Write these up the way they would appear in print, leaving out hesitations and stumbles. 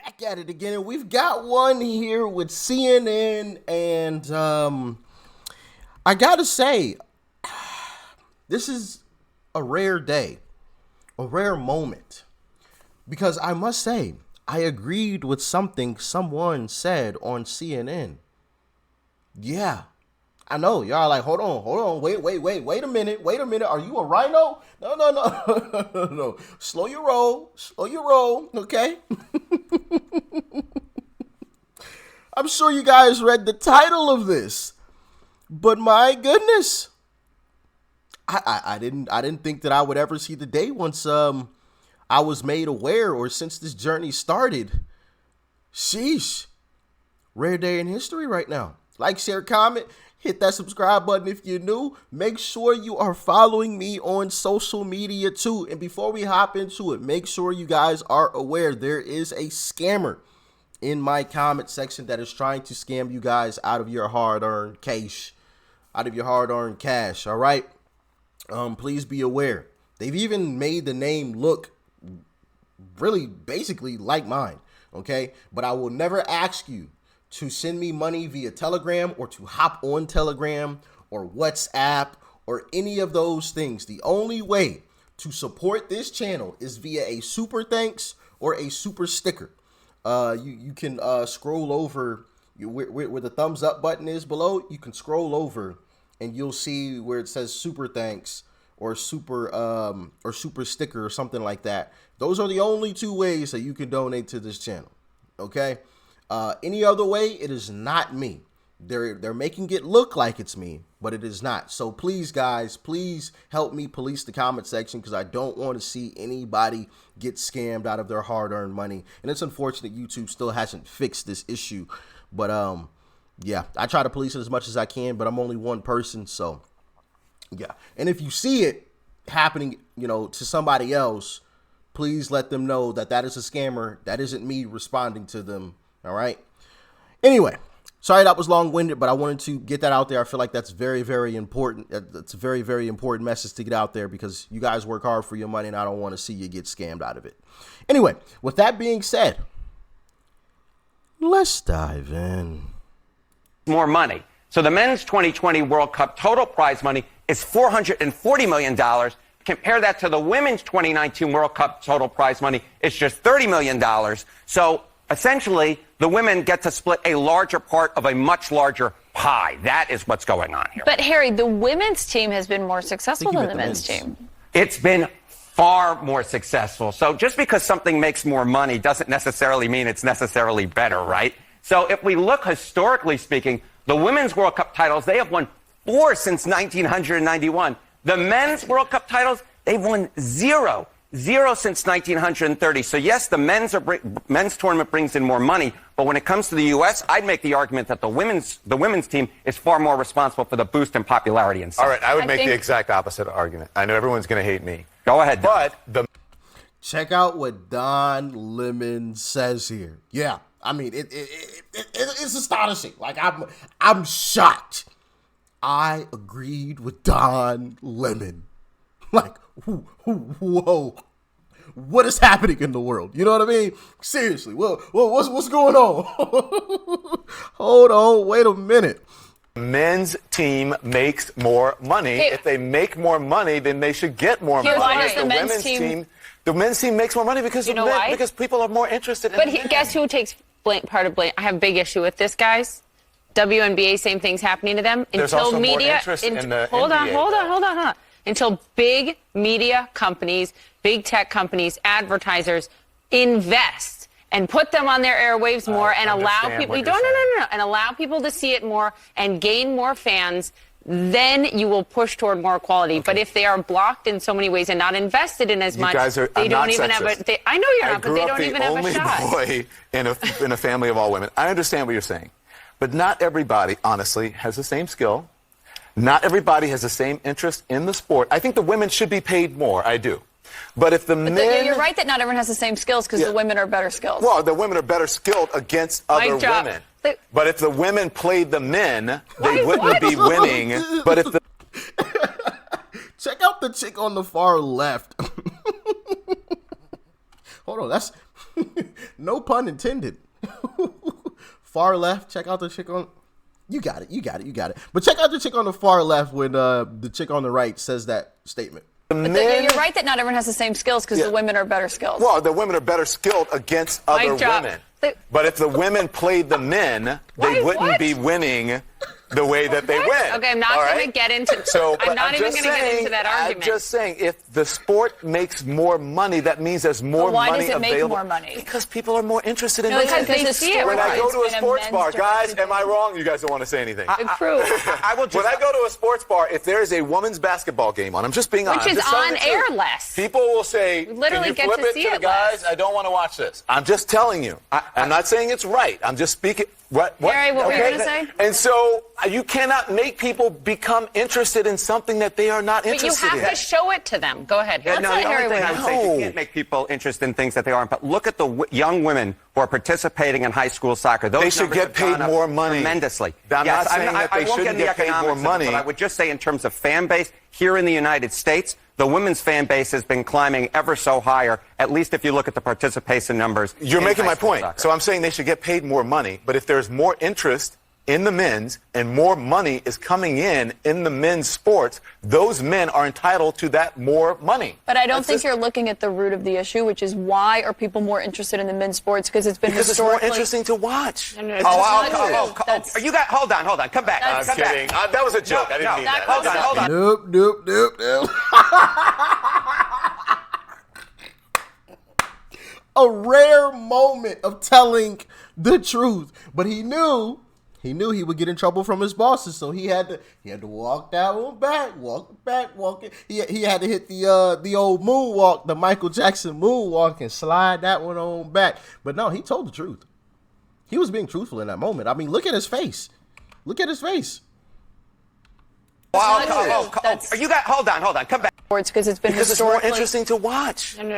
Back at it again, and we've got one here with CNN, and I gotta say, this is a rare day, a rare moment, because I must say, I agreed with something someone said on CNN. Yeah, I know, y'all like, hold on, wait a minute, are you a rhino? No, no. Slow your roll, okay? I'm sure you guys read the title of this, but my goodness, I didn't think that I would ever see the day once I was made aware, or since this journey started. Sheesh, rare day in history right now. Like, share, comment, hit that subscribe button if you're new. Make sure you are following me on social media too. And before we hop into it, make sure you guys are aware there is a scammer in my comment section that is trying to scam you guys out of your hard-earned cash, all right? Please be aware. They've even made the name look really basically like mine, okay? But I will never ask you to send me money via Telegram or to hop on Telegram or WhatsApp or any of those things. The only way to support this channel is via a super thanks or a super sticker. You can scroll over where the thumbs up button is below. You can scroll over and you'll see where it says super thanks or super sticker or something like that. Those are the only two ways that you can donate to this channel. Okay. Any other way, it is not me. They're making it look like it's me, but it is not. So please, guys, please help me police the comment section, because I don't want to see anybody get scammed out of their hard-earned money. And it's unfortunate YouTube still hasn't fixed this issue. But yeah, I try to police it as much as I can, but I'm only one person, so yeah. And if you see it happening, to somebody else, please let them know that that is a scammer. That isn't me responding to them. All right. Anyway. Sorry that was long-winded, but I wanted to get that out there. I feel like that's very, very important. That's a very, very important message to get out there, because you guys work hard for your money, and I don't want to see you get scammed out of it. Anyway, with that being said, let's dive in. More money. So the men's 2020 World Cup total prize money is $440 million. Compare that to the women's 2019 World Cup total prize money. It's just $30 million. So essentially, the women get to split a larger part of a much larger pie. That is what's going on here. But, Harry, the women's team has been more successful than the men's team. It's been far more successful. So just because something makes more money doesn't necessarily mean it's necessarily better, right? So if we look historically speaking, the women's World Cup titles, they have won 4 since 1991. The men's World Cup titles, they've won 0 since 1930. So yes, the men's tournament brings in more money, but when it comes to the U.S., I'd make the argument that the women's team is far more responsible for the boost in popularity and stuff. All right, I would make the exact opposite argument. I know everyone's going to hate me. Go ahead, Don. But check out what Don Lemon says here. Yeah, I mean it's astonishing. Like, I'm shocked. I agreed with Don Lemon. Like, whoa, what is happening in the world? You know what I mean? Seriously, what's going on? Hold on, wait a minute. men's team makes more money. If they make more money, then they should get more money. Why does the men's team makes more money because because people are more interested in But guess who takes part of blame? I have a big issue with this, guys. WNBA, same thing's happening to them. There's until also media, more interest in the hold NBA, on. Until big media companies, big tech companies, advertisers invest and put them on their airwaves more and allow people and allow people to see it more and gain more fans, then you will push toward more quality. But if they are blocked in so many ways and not invested in as much, they don't even have a. I know you're not, but they don't even have a shot. I grew up the only boy in a family of all women. I understand what you're saying, but not everybody, honestly, has the same skill. Not everybody has the same interest in the sport. I think the women should be paid more. I do. But if the men... You're right that not everyone has the same skills because the women are better skilled. Well, the women are better skilled against other women. But if the women played the men, they wouldn't be winning. But if the... Check out the chick on the far left. Hold on, No pun intended. Far left, check out the chick on... You got it. But check out the chick on the far left when the chick on the right says that statement. But you're right that not everyone has the same skills because the women are better skilled. Well, the women are better skilled against other drop. women. But if the women played the men, they wouldn't be winning the way that they win. Okay, I'm not going to get into. I'm not even going to get into that argument. I'm just saying, if the sport makes more money, that means there's more why money does it available. make more money? Because people are more interested in No, this. because they see it. When I go to a It's been sports bar, men's guys, jersey. am I wrong? You guys don't want to say anything. Prove. I will just. When I go to a sports bar, if there is a women's basketball game on, I'm just being honest. Which is I'm just telling on the truth. air less. People will say, We literally can you get flip to it see to the it guys? less. I don't want to watch this. I'm just telling you. I'm not saying it's right. I'm just speaking. What? Harry, what were you gonna say? And so you cannot make people become interested in something that they are not But you interested in. have to show it to them. Go ahead. Yeah, Let's no, let the Harry only thing win. I would say is you can't make people interested in things that they aren't. But look at the young women who are participating in high school soccer. Those They should numbers get have paid gone up more money. tremendously. I'm not saying that they I won't shouldn't get into get paid more economics of it, money. But I would just say in terms of fan base, here in the United States, the women's fan base has been climbing ever so higher, at least if you look at the participation numbers. You're in making high my school point. soccer. So I'm saying they should get paid more money. But if there's more interest in the men's and more money is coming in the men's sports, those men are entitled to that more money. But I don't think you're looking at the root of the issue, which is why are people more interested in the men's sports? Because it's been Because it's historically... more interesting to watch. No, it's not true. That's- You got, hold on, come back. I'm come kidding. Back. That was a joke. No, I didn't mean that. Hold on. Nope. A rare moment of telling the truth, but he knew he would get in trouble from his bosses, so he had to walk that one back, walk it. He had to hit the old moonwalk, the Michael Jackson moonwalk, and slide that one on back. But no, he told the truth. He was being truthful in that moment. I mean, look at his face. You got, hold on, come back. sports because it's been Because it's more historically... interesting to watch. You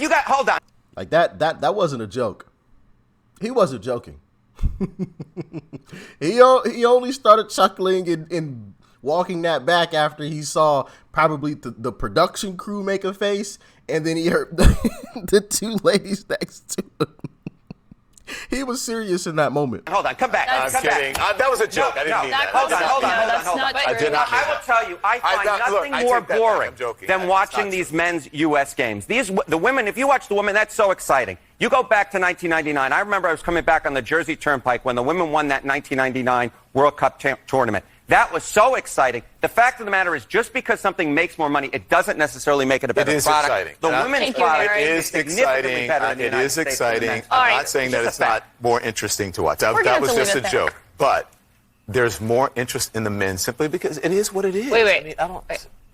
got, hold on. Like that wasn't a joke. He wasn't joking. he only started chuckling and walking that back after he saw probably the production crew make a face, and then he heard the two ladies next to him. He was serious in that moment. Hold on, come back. I'm kidding. That was a joke. I didn't mean that. Hold on. That's not true. I did not mean I will that. tell you, I find look, nothing I more take that back. boring I'm joking. than That's watching not these true. men's U.S. games. The women, if you watch the women, that's so exciting. You go back to 1999. I remember I was coming back on the Jersey Turnpike when the women won that 1999 World Cup tournament. That was so exciting. The fact of the matter is, just because something makes more money, it doesn't necessarily make it a better It is product. exciting. The And women's Thank you, product Harry. It is is significantly exciting. better in the It United is States than the exciting. men's. I'm All right. not saying that Just it's a fact. not more interesting to watch. We're That gonna was have to just a leave it there. joke. But there's more interest in the men simply because it is what it is. Wait. I mean,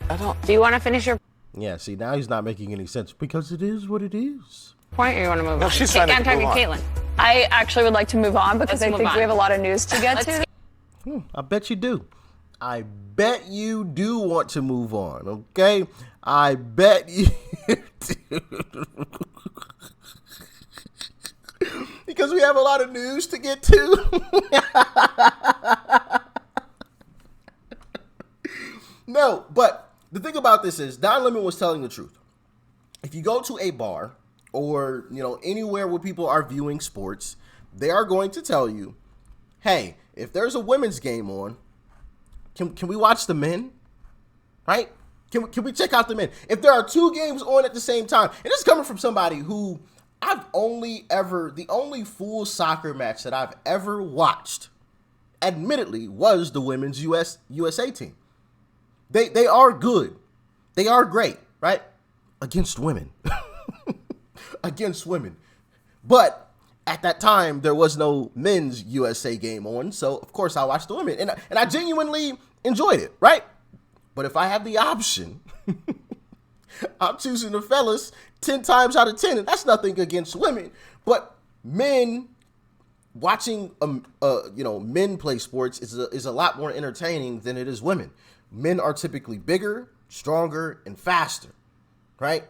I don't. Do you want to finish your Yeah, see, now he's not making any sense because it is what it is. point, or you want to move No, on? she's trying to I'm talking move to on. Caitlin. I actually would like to move on because Let's I move think on. we have a lot of news to get Let's to. I bet you do. I bet you do want to move on, okay? I bet you do. Because we have a lot of news to get to. No, but the thing about this is Don Lemon was telling the truth. If you go to a bar or, anywhere where people are viewing sports, they are going to tell you, hey, if there's a women's game on, can we watch the men? Right? Can we check out the men? If there are two games on at the same time, and this is coming from somebody who the only full soccer match that I've ever watched, admittedly, was the women's USA team. They are good. They are great, right? Against women. Against women. But at that time, there was no men's USA game on, so of course I watched the women. And I genuinely enjoyed it, right? But if I have the option, I'm choosing the fellas 10 times out of 10, and that's nothing against women. But men, watching men play sports is a lot more entertaining than it is women. Men are typically bigger, stronger, and faster, right,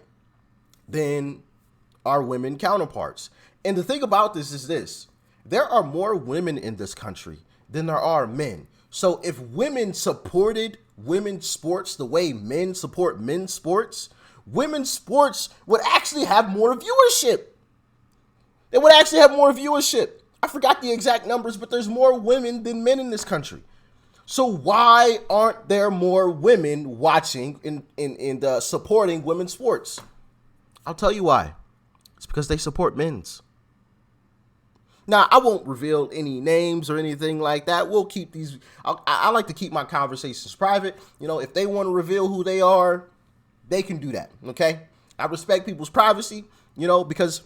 than our women counterparts. And the thing about this is this. There are more women in this country than there are men. So if women supported women's sports the way men support men's sports, women's sports would actually have more viewership. They would actually have more viewership. I forgot the exact numbers, but there's more women than men in this country. So why aren't there more women watching and supporting women's sports? I'll tell you why. It's because they support men's. Now, I won't reveal any names or anything like that. We'll keep these. I like to keep my conversations private. You know, if they want to reveal who they are, they can do that. Okay, I respect people's privacy. You know, because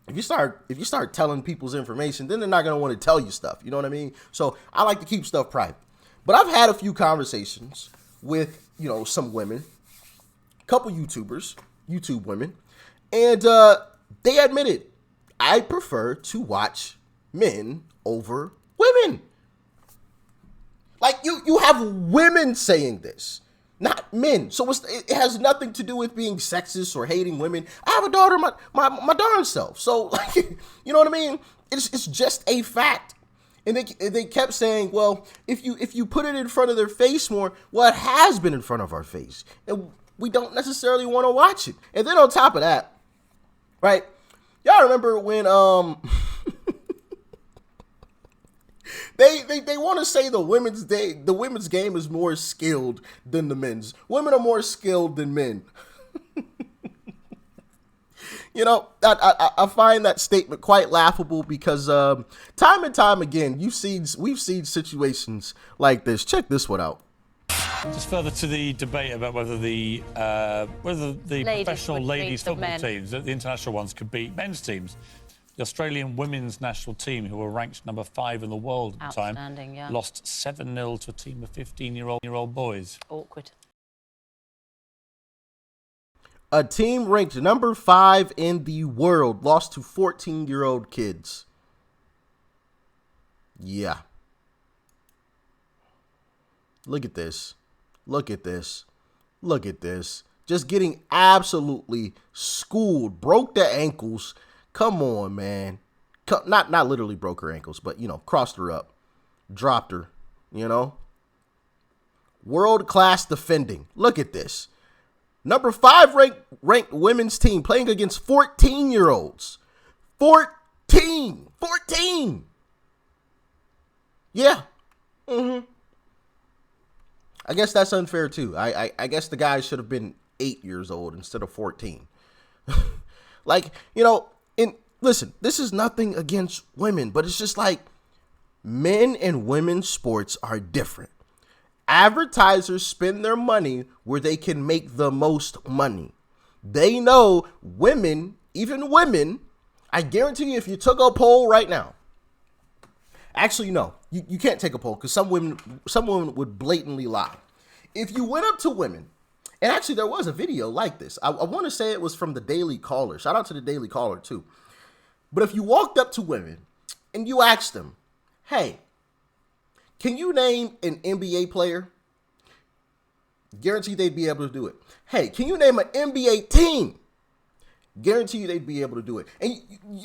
if you start telling people's information, then they're not gonna want to tell you stuff. You know what I mean? So I like to keep stuff private. But I've had a few conversations with, you know, some women, a couple YouTube women, and they admitted, I prefer to watch men over women. Like, you have women saying this, not men. So it has nothing to do with being sexist or hating women. I have a daughter, my darn self. So, like, you know what I mean? It's just a fact. And they kept saying, well, if you put it in front of their face more, well, it has been in front of our face, and we don't necessarily want to watch it. And then on top of that, right? Y'all remember when they want to say the women's game is more skilled than the men's. Women are more skilled than men. You know, I find that statement quite laughable because time and time again, we've seen situations like this. Check this one out. Just further to the debate about whether the professional ladies football teams, the international ones, could beat men's teams. The Australian women's national team, who were ranked number 5 in the world at the time, lost 7-0 to a team of 15-year-old boys. Awkward. A team ranked number 5 in the world lost to 14-year-old kids. Yeah. Look at this. Look at this. Look at this. Just getting absolutely schooled. Broke their ankles. Come on, man. Not literally broke her ankles, but, you know, crossed her up. Dropped her, you know. World-class defending. Look at this. Number 5 ranked women's team playing against 14-year-olds. 14. Yeah. I guess that's unfair too. I guess the guys should have been 8 years old instead of 14. Like, you know, and listen, this is nothing against women, but it's just like men and women's sports are different. Advertisers spend their money where they can make the most money. They know women, even women, I guarantee you if you took a poll right now, actually, no, you can't take a poll because some women would blatantly lie. If you went up to women, and actually there was a video like this. I want to say it was from the Daily Caller. Shout out to the Daily Caller too. But if you walked up to women and you asked them, hey, can you name an NBA player? Guarantee they'd be able to do it. Hey, can you name an NBA team? Guarantee you they'd be able to do it. And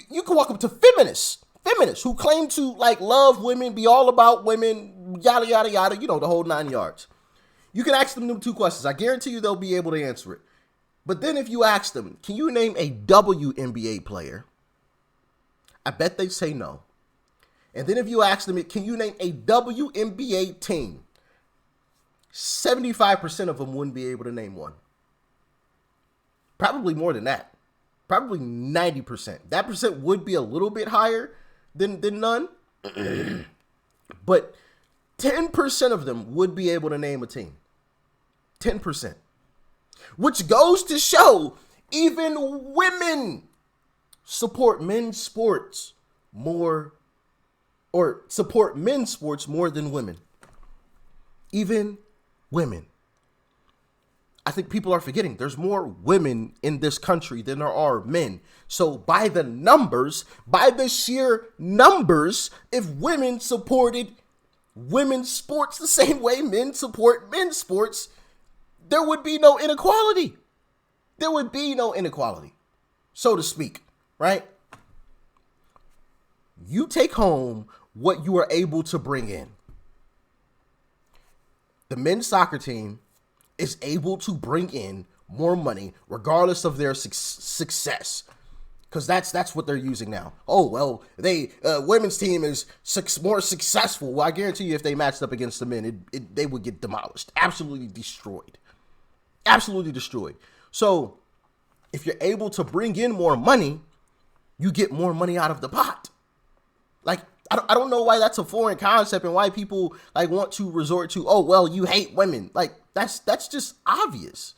you can walk up to feminists who claim to like love women, be all about women, yada, yada, yada, you know, the whole 9 yards. You can ask them 2 questions. I guarantee you they'll be able to answer it. But then if you ask them, can you name a WNBA player? I bet they say no. And then if you ask them, can you name a WNBA team? 75% of them wouldn't be able to name one. Probably more than that. Probably 90%. That percent would be a little bit higher than none. But 10% of them would be able to name a team. 10%. Which goes to show even women support men's sports more, or support men's sports more than women. Even women. I think people are forgetting there's more women in this country than there are men. So by the numbers, by the sheer numbers, if women supported women's sports the same way men support men's sports, there would be no inequality. There would be no inequality, so to speak, right? You take home what you are able to bring in. The men's soccer team is able to bring in more money regardless of their success. Because that's what they're using now. Oh, well, women's team is more successful. Well, I guarantee you if they matched up against the men, they would get demolished. Absolutely destroyed. Absolutely destroyed. So if you're able to bring in more money, you get more money out of the pot. Like, I don't know why that's a foreign concept and why people like want to resort to, oh, well, you hate women. Like, that's just obvious.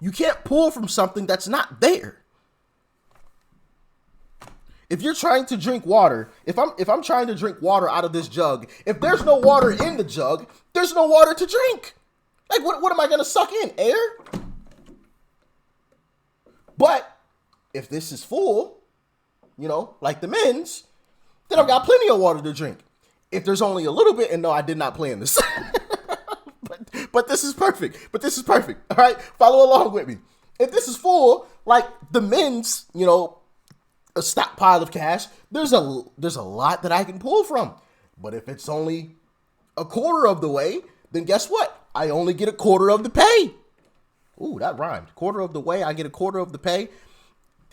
You can't pull from something that's not there. If you're trying to drink water, if I'm trying to drink water out of this jug, if there's no water in the jug, there's no water to drink. Like, what am I going to suck in? Air? But if this is full, like the men's, then I've got plenty of water to drink. If there's only a little bit, and no, I did not plan this. but this is perfect. All right, follow along with me. If this is full, like the men's, a stockpile of cash, there's a lot that I can pull from. But if it's only a quarter of the way, then guess what? I only get a quarter of the pay. Ooh, that rhymed. Quarter of the way, I get a quarter of the pay.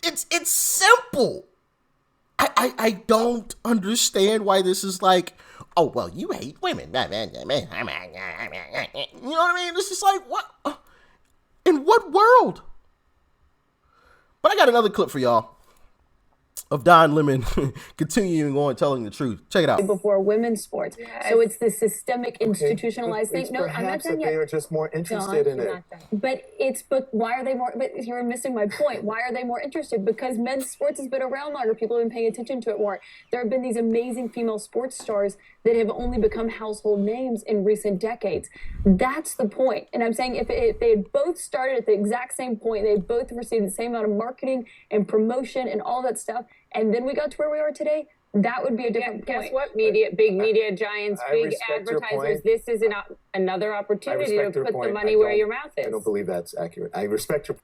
It's simple. I don't understand why this is like, oh, well, you hate women. You know what I mean? It's just like, what? In what world? But I got another clip for y'all of Don Lemon continuing on telling the truth. Check it out. Before women's sports. Yes. So it's this systemic institutionalized thing. No, I'm not done yet. They are just more interested in it. But why are they more, but you're missing my point. Why are they more interested? Because men's sports has been around longer. People have been paying attention to it more. There have been these amazing female sports stars that have only become household names in recent decades. That's the point. And I'm saying if they had both started at the exact same point, they both received the same amount of marketing and promotion and all that stuff, and then we got to where we are today, that would be a different point. Guess what? Big media giants, big advertisers. This is another opportunity to put the money where your mouth is. I don't believe that's accurate. I respect your.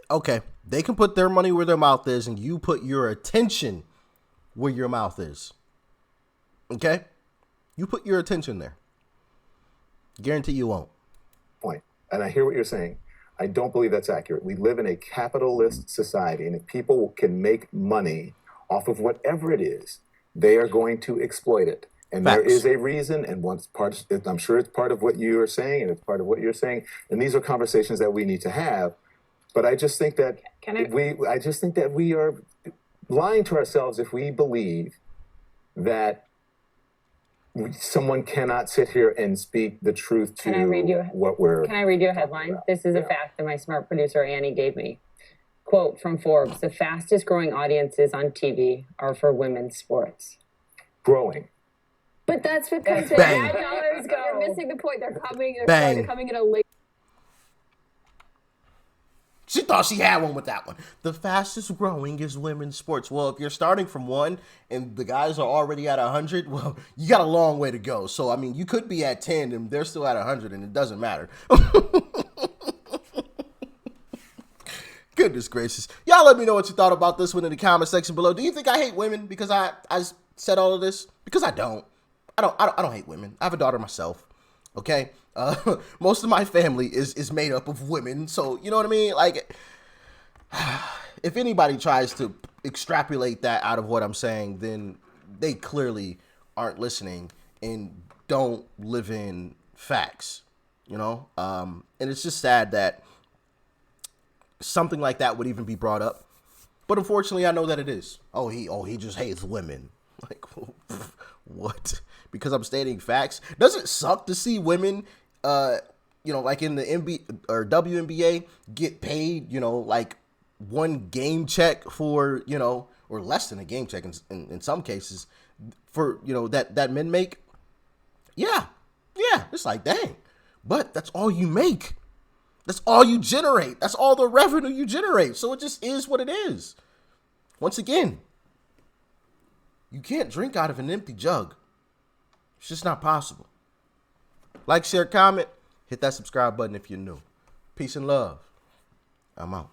Okay, they can put their money where their mouth is, and you put your attention where your mouth is. Okay, you put your attention there. Guarantee you won't. Point, and I hear what you're saying. I don't believe that's accurate. We live in a capitalist society, and if people can make money off of whatever it is, they are going to exploit it. And Facts. There is a reason, and I'm sure it's part of what you are saying, and it's part of what you're saying. And these are conversations that we need to have. But I just think that we are lying to ourselves if we believe that someone cannot sit here and speak the truth to what we're... Can I read you a headline? This is a fact that my smart producer, Annie, gave me. Quote from Forbes, the fastest growing audiences on TV are for women's sports. Growing. But that's because Bang. They're missing the point. They're coming at a late... She thought she had one with that one. The fastest growing is women's sports. Well, if you're starting from 1 and the guys are already at 100, well, you got a long way to go. So, I mean, you could be at 10 and they're still at 100 and it doesn't matter. Goodness gracious. Y'all let me know what you thought about this one in the comment section below. Do you think I hate women because I said all of this? Because I don't. I don't hate women. I have a daughter myself. Okay? Most of my family is made up of women, so you know what I mean? Like, if anybody tries to extrapolate that out of what I'm saying, then they clearly aren't listening and don't live in facts, and it's just sad that something like that would even be brought up, but unfortunately I know that it is. He just hates women. Like, what? Because I'm stating facts? Does it suck to see women, like in the NBA or WNBA get paid, like one game check for, or less than a game check in some cases for, that men make? Yeah. It's like, dang, but that's all you make. That's all you generate. That's all the revenue you generate. So it just is what it is. Once again, you can't drink out of an empty jug. It's just not possible. Like, share, comment, hit that subscribe button if you're new. Peace and love. I'm out.